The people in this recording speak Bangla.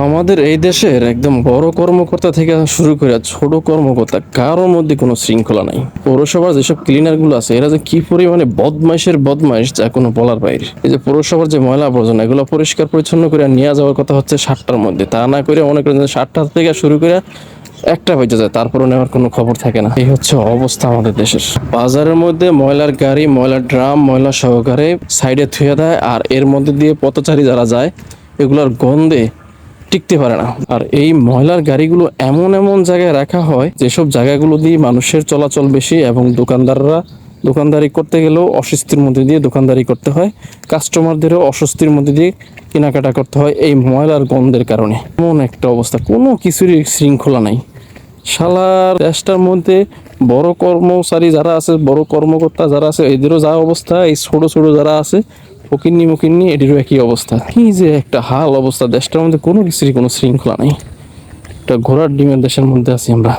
আমাদের এই দেশের একদম বড় কর্মকর্তা থেকে শুরু করে ছোট কর্মকর্তা কারোর মধ্যে কোনো শৃঙ্খলা নাই। পৌরসভার যেসব ক্লিনার গুলো আছে এরা যে কি পরিমাণে বদমাইশের বদমাইশ যা কোনো বলার বাইরে। এই যে পৌরসভার যে ময়লা আবর্জনা এগুলো পরিষ্কার পরিচ্ছন্ন করে নিয়ে যাওয়ার কথা হচ্ছে 7টার মধ্যে, তা না করে অনেক 7টা থেকে শুরু করে একটা বেজে যায়, তারপরও নেওয়ার কোনো খবর থাকে না। এই হচ্ছে অবস্থা আমাদের দেশের। বাজারের মধ্যে ময়লার গাড়ি, ময়লার ড্রাম, ময়লা সহকারে সাইডে থুয়ে দেয়, আর এর মধ্যে দিয়ে পথচারী যারা যায় এগুলোর গন্ধে টিকতে পারে না। আর এই ময়লার গাড়িগুলো এমন এমন জায়গায় রাখা হয় যেসব জায়গাগুলো দিয়ে মানুষের চলাচল বেশি এবং দোকানদাররা দোকানদারি করতে গেলেও অস্বস্তির মধ্যে দিয়ে দোকানদারি করতে হয়, কাস্টমারদেরও অস্বস্তির মধ্যে দিয়ে কেনাকাটা করতে হয় এই ময়লার গন্ধের কারণে। এমন একটা অবস্থা, কোনো কিছুরই শৃঙ্খলা নাই। শালার দেশটার মধ্যে বড় কর্মচারী যারা আছে, বড় কর্মকর্তা যারা আছে এদেরও যা অবস্থা, এই ছোট ছোট যারা আছে ফকিন্নি মুকিন্নি এদেরও একই অবস্থা। কি যে একটা হাল অবস্থা, দেশটার মধ্যে কোনো কিছুরই কোনো শৃঙ্খলা নেই। একটা ঘোড়ার ডিমের দেশের মধ্যে আছি আমরা।